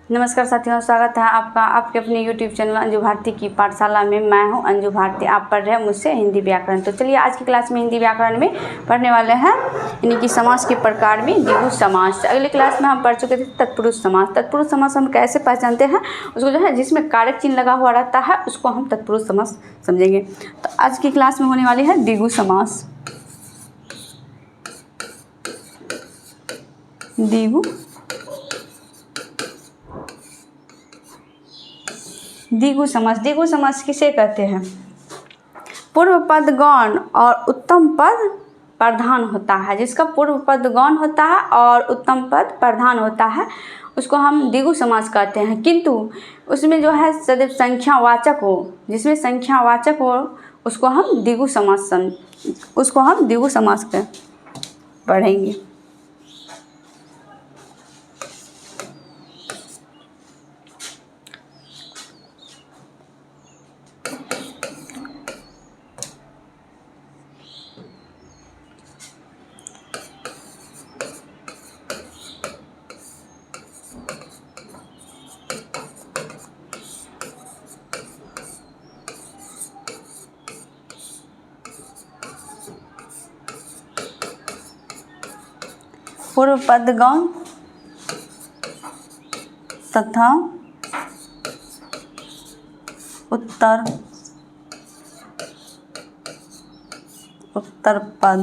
नमस्कार साथियों, स्वागत है आपका आपके अपने YouTube चैनल अंजू भारती की पाठशाला में। मैं हूं अंजू भारती। आप पढ़ रहे हैं मुझसे हिंदी व्याकरण। तो चलिए आज की क्लास में हिंदी व्याकरण में पढ़ने वाले हैं यानी कि समास के प्रकार में द्विगु समास। अगले क्लास में हम पढ़ चुके थे तत्पुरुष समास। तत्पुरुष समास हम कैसे पहचानते हैं, उसको जो है जिसमें कारक चिन्ह लगा हुआ रहता है उसको हम तत्पुरुष समास समझेंगे। तो आज की क्लास में होने वाली है द्विगु समास। द्विगु समास। द्विगु समास किसे कहते हैं? पूर्व पद गौण और उत्तम पद प्रधान होता है। जिसका पूर्व पद गौण होता है और उत्तम पद प्रधान होता है उसको हम द्विगु समास कहते हैं। किंतु उसमें जो है सदैव संख्यावाचक हो, जिसमें संख्यावाचक हो उसको हम द्विगु समास पढ़ेंगे। पूर्व पद गौण तथा उत्तर पद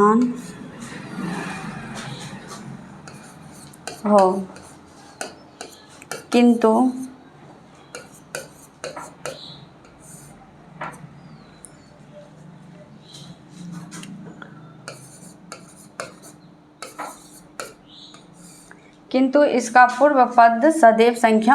प्रधान हो, किंतु इसका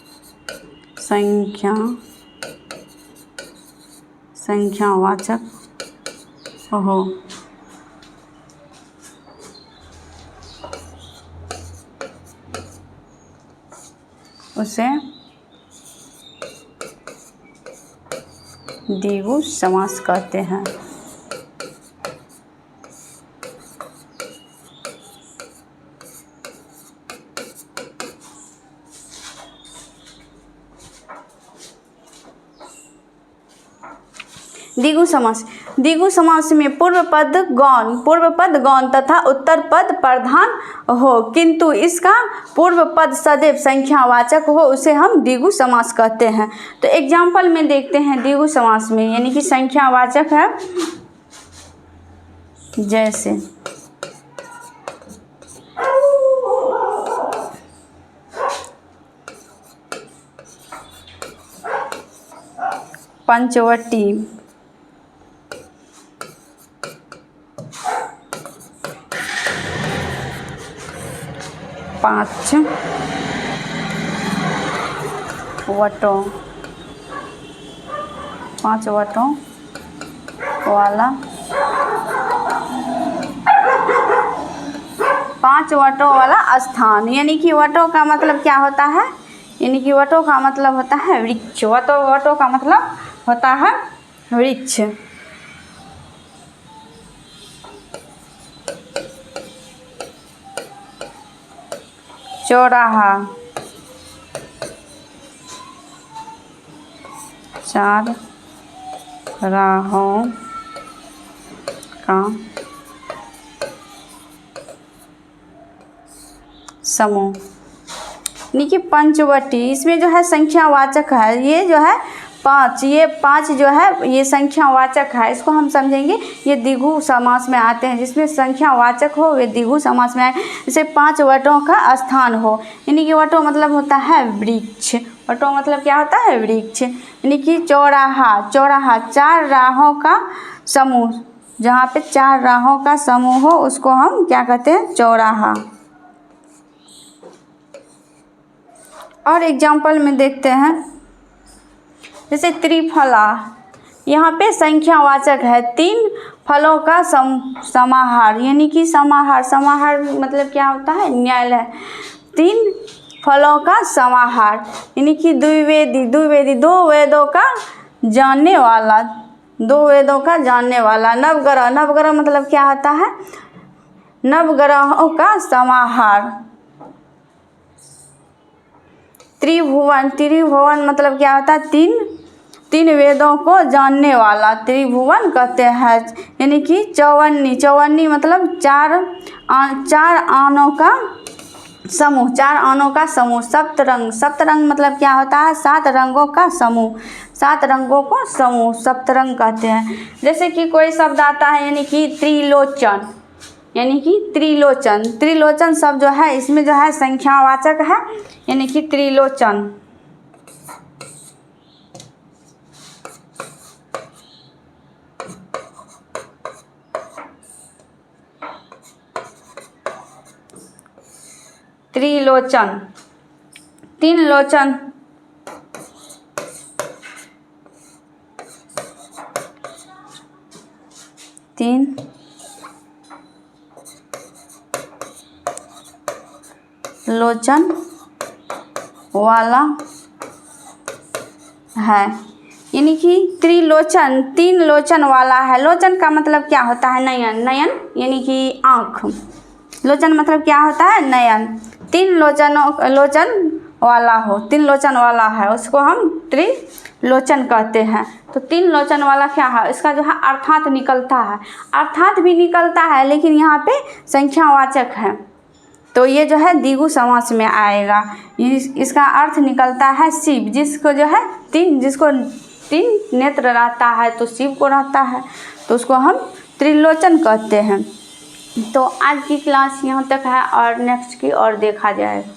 पूर्व पद सदैव संख्यावाचक हो। उसे द्विगु समास कहते हैं। द्विगु समास में पूर्व पद गौण तथा उत्तर पद प्रधान हो, किंतु इसका पूर्व पद सदैव संख्यावाचक हो उसे हम द्विगु समास कहते हैं। तो एग्जाम्पल में देखते हैं द्विगु समास में, यानी कि संख्यावाचक है जैसे पंचवटी, पाँच वटों वाला स्थान। यानी कि वटों का मतलब क्या होता है? यानी कि वटों का मतलब होता है वृक्ष। वटों का मतलब होता है वृक्ष। चौराहा, चार राहों का समूह। यानी कि पंचवटी, इसमें जो है संख्यावाचक है, ये जो है पाँच जो है ये संख्यावाचक है। इसको हम समझेंगे ये द्विगु समास में आते हैं। जिसमें संख्यावाचक हो वे द्विगु समास में आए। जैसे 5 वटों का स्थान हो, यानी कि वटों मतलब होता है वृक्ष। वटों मतलब क्या होता है? वृक्ष। यानी कि चौराहा 4 राहों का समूह, जहाँ पे 4 राहों का समूह हो उसको हम क्या कहते हैं? चौराहा। और एग्जाम्पल में देखते हैं जैसे त्रिफला, यहाँ पे संख्यावाचक है, 3 फलों का समाहार, यानी कि समाहार मतलब क्या होता है, न्यायालय। 3 फलों का समाहार यानी कि द्विवेदी 2 वेदों का जानने वाला, 2 वेदों का जानने वाला। नवग्रह मतलब क्या होता है, नवग्रहों का समाहार। त्रिभुवन मतलब क्या होता है, 3 वेदों को जानने वाला त्रिभुवन कहते हैं। यानी कि चौवन्नी मतलब 4 आनों का समूह, 4 आनों का समूह। सप्तरंग मतलब क्या होता है, 7 रंगों का समूह, 7 रंगों को समूह सप्तरंग कहते हैं। जैसे कि कोई शब्द आता है यानी कि त्रिलोचन, यानी कि त्रिलोचन शब्द जो है इसमें जो है संख्यावाचक है, यानी कि त्रिलोचन। त्रिलोचन, 3 लोचन, लोचन वाला है, यानी कि त्रिलोचन 3 लोचन वाला है। लोचन का मतलब क्या होता है, नयन यानी कि आँख। लोचन मतलब क्या होता है, नयन। 3 लोचन वाला हो, 3 लोचन वाला है, उसको हम त्रिलोचन कहते हैं। तो 3 लोचन वाला क्या है, इसका जो है अर्थात निकलता है, अर्थात भी निकलता है, लेकिन यहाँ पे संख्यावाचक है, तो ये जो है द्विगु समास में आएगा। इसका अर्थ निकलता है शिव, जिसको जो है जिसको 3 नेत्र रहता है तो शिव को रहता है, तो उसको हम त्रिलोचन कहते हैं। तो आज की क्लास यहाँ तक है और नेक्स्ट की और देखा जाएगा।